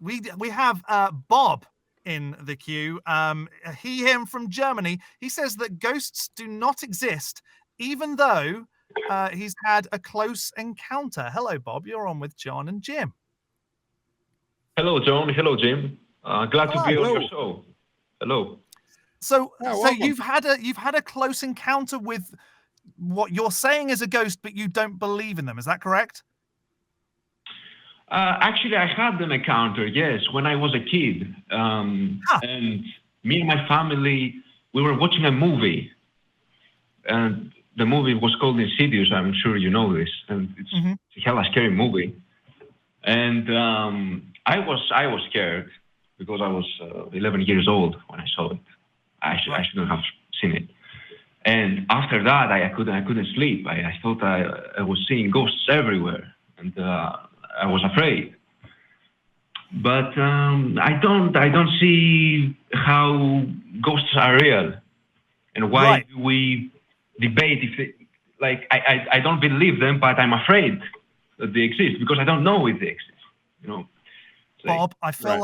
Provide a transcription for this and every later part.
we have Bob in the queue. Him from Germany. He says that ghosts do not exist, even though he's had a close encounter. Hello, Bob. You're on with John and Jim. Hello, John. Hello, Jim. Glad to be on your show. Hello. So you've had a close encounter with what you're saying is a ghost, but you don't believe in them. Is that correct? Actually, I had an encounter, yes, when I was a kid. And me and my family, we were watching a movie. And the movie was called Insidious. I'm sure you know this. And it's a hella scary movie. And I was scared because I was 11 years old when I saw it. I shouldn't have seen it. And after that, I couldn't sleep. I thought I was seeing ghosts everywhere, and I was afraid. But I don't see how ghosts are real, and why we debate if I don't believe them, but I'm afraid that they exist because I don't know if they exist. You know, Bob, I feel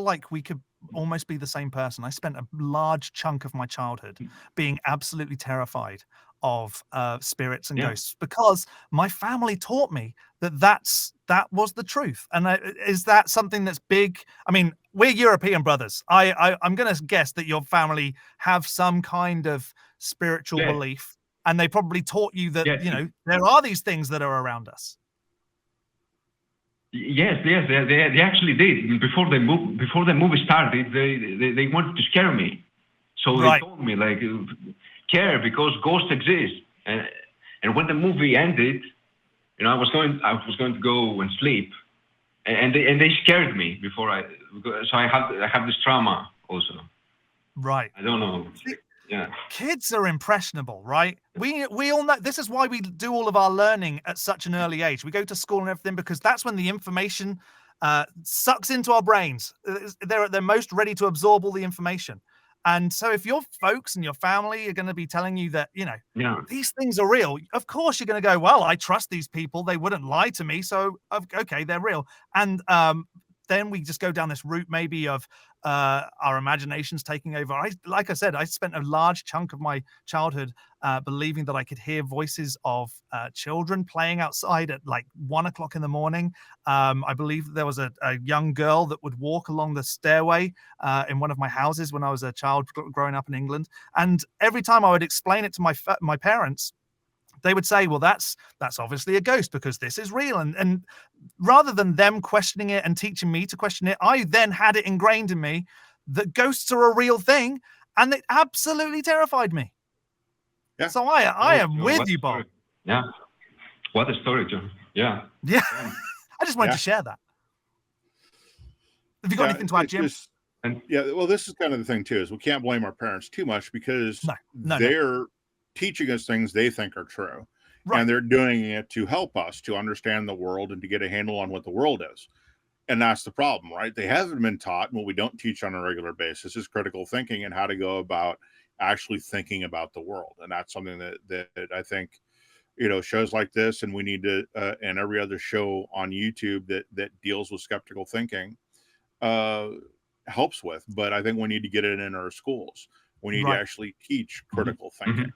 like we could almost be the same person. I spent a large chunk of my childhood being absolutely terrified of spirits and ghosts because my family taught me that was the truth. And is that something that's big? I mean, we're European brothers. I'm going to guess that your family have some kind of spiritual belief, and they probably taught you that there are these things that are around us. Yes, they actually did. Before the movie started, they wanted to scare me, so they told me care because ghosts exist. And when the movie ended, I was going to go and sleep, and they scared me before so I have this trauma also. Right. I don't know. Yeah. Kids are impressionable, right? We all know this is why we do all of our learning at such an early age. We go to school and everything because that's when the information sucks into our brains. They're most ready to absorb all the information. And so if your folks and your family are going to be telling you that, these things are real, of course you're going to go, well, I trust these people. They wouldn't lie to me. So, okay, they're real. And then we just go down this route maybe of our imaginations taking over. Like I said, I spent a large chunk of my childhood believing that I could hear voices of children playing outside at 1 o'clock in the morning. I believe there was a young girl that would walk along the stairway in one of my houses when I was a child growing up in England. And every time I would explain it to my parents, they would say, well, that's obviously a ghost because this is real. And rather than them questioning it and teaching me to question it, I then had it ingrained in me that ghosts are a real thing. And it absolutely terrified me. Yeah. So I am with you, Bob. Yeah. What a story, John. Yeah. Yeah. I just wanted to share that. Have you got anything to add, Jim? Well, this is kind of the thing, too, is we can't blame our parents too much because they're teaching us things they think are true. Right. And they're doing it to help us to understand the world and to get a handle on what the world is. And that's the problem, right? They haven't been taught, and what we don't teach on a regular basis is critical thinking and how to go about actually thinking about the world. And that's something that I think, shows like this, and we need to, and every other show on YouTube that deals with skeptical thinking helps with. But I think we need to get it in our schools. We need to actually teach critical thinking.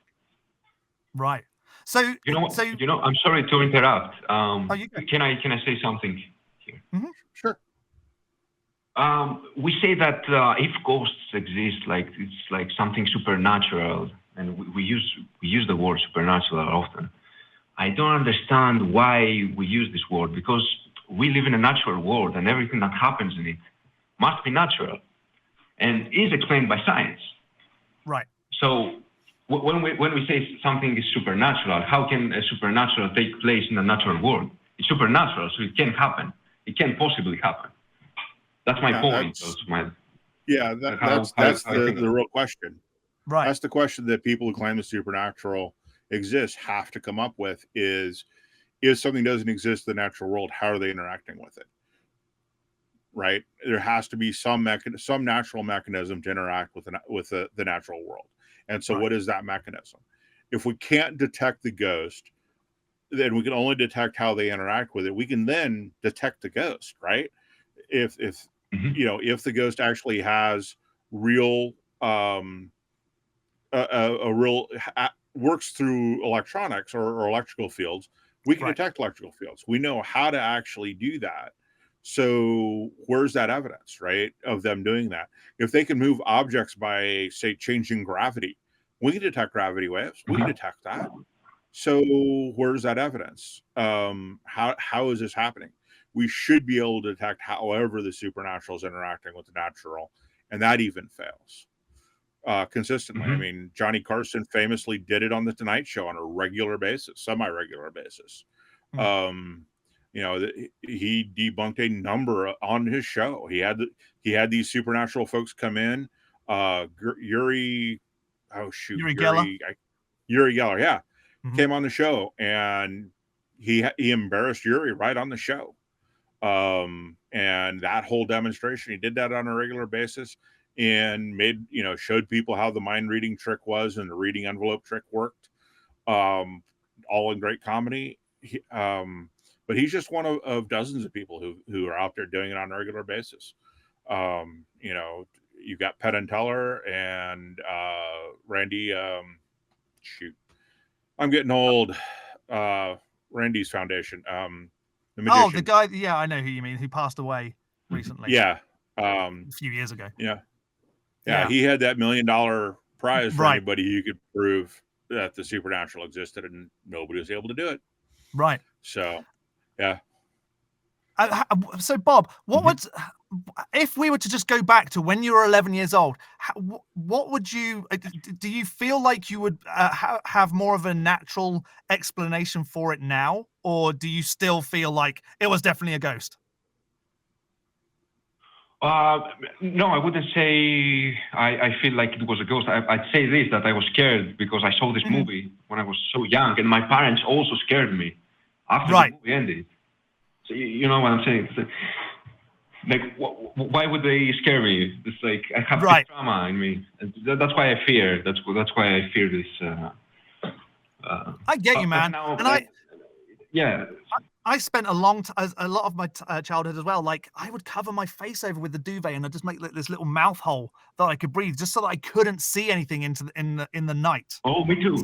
Right. So I'm sorry to interrupt. Can I say something here? Mm-hmm. Sure. We say that if ghosts exist, it's like something supernatural, and we use the word supernatural often. I don't understand why we use this word, because we live in a natural world, and everything that happens in it must be natural, and is explained by science. Right. So when we say something is supernatural, how can a supernatural take place in a natural world? It's supernatural, so it can't happen. It can't possibly happen. That's my point. That's the real question. Right. That's the question that people who claim the supernatural exists have to come up with is something doesn't exist in the natural world, how are they interacting with it? Right? There has to be some natural mechanism to interact with the natural world. And so what is that mechanism? If we can't detect the ghost, then we can only detect how they interact with it. We can then detect the ghost, right? if you know, if the ghost actually has real works through electronics or electrical fields, we can detect electrical fields. We know how to actually do that. So where's that evidence, right, of them doing that? If they can move objects by, say, changing gravity, we can detect gravity waves. We can detect that. So where's that evidence? How is this happening? We should be able to detect however the supernatural is interacting with the natural, and that even fails consistently. I mean, Johnny Carson famously did it on the Tonight Show on a regular basis, semi-regular basis. You know, he debunked a number on his show. He had these supernatural folks come in. Uri Geller, yeah, came on the show, and he embarrassed Uri right on the show. And that whole demonstration, he did that on a regular basis, and made, you know, showed people how the mind reading trick was and the reading envelope trick worked, all in great comedy. But he's just one of dozens of people who are out there doing it on a regular basis. You know, you've got Penn and Teller and Randy. Shoot, I'm getting old. Randy's foundation. The magician. Oh, the guy. Yeah, I know who you mean. Who passed away recently. Yeah, a few years ago. Yeah. He had that $1 million prize for anybody who could prove that the supernatural existed, and nobody was able to do it. Right. So, yeah. So, Bob, what would, if we were to just go back to when you were 11 years old, what would you, do you feel like you would have more of a natural explanation for it now? Or do you still feel like it was definitely a ghost? No, I wouldn't say I feel like it was a ghost. I'd say this, that I was scared because I saw this movie when I was so young, and my parents also scared me after the movie ended. So you know what I'm saying? It's like why would they scare me? It's like I have this trauma in me. That's why I fear. That's why I fear this. I get you, man. Now, and I spent a lot of my childhood as well. Like, I would cover my face over with the duvet, and I'd just make this little mouth hole that I could breathe, just so that I couldn't see anything in the night. Oh, me too.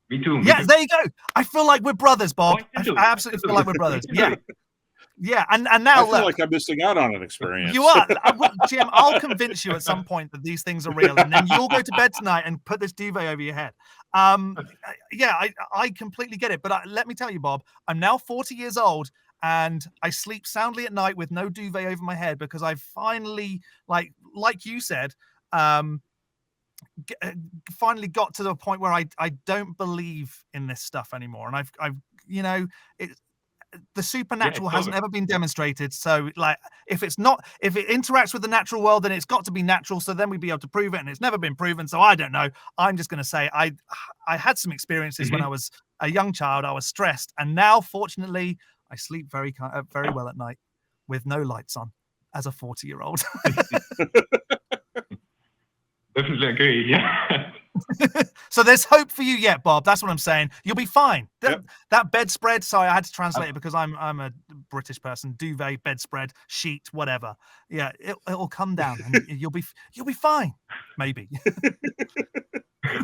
Me too. Yeah, there you go. I feel like we're brothers, Bob. I absolutely feel like we're brothers. Yeah. Yeah, and now I feel like I'm missing out on an experience. You are, Jim. I'll convince you at some point that these things are real, and then you'll go to bed tonight and put this duvet over your head. Yeah, I completely get it. But let me tell you, Bob, I'm now 40 years old, and I sleep soundly at night with no duvet over my head because I've finally, like you said, finally got to the point where I don't believe in this stuff anymore, and I've you know, the supernatural hasn't ever been demonstrated. So, like, if it interacts with the natural world, then it's got to be natural. So then we'd be able to prove it, and it's never been proven. So I don't know. I'm just going to say I had some experiences when I was a young child. I was stressed, and now, fortunately, I sleep very well at night with no lights on as a 40-year-old. Definitely agree. Yeah. So there's hope for you yet, Bob. That's what I'm saying. You'll be fine. That bedspread. Sorry, I had to translate it because I'm a British person. Duvet, bedspread, sheet, whatever. Yeah, it'll come down, and you'll be fine. Maybe.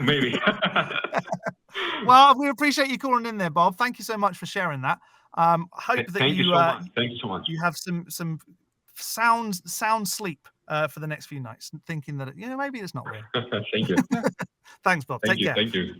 Maybe. Well, we appreciate you calling in there, Bob. Thank you so much for sharing that. Hope that Thank you so much. Thank you so much. You have some sound sleep for the next few nights, thinking that maybe it's not real. Thank you. Thanks, Bob. Take care. Thank you.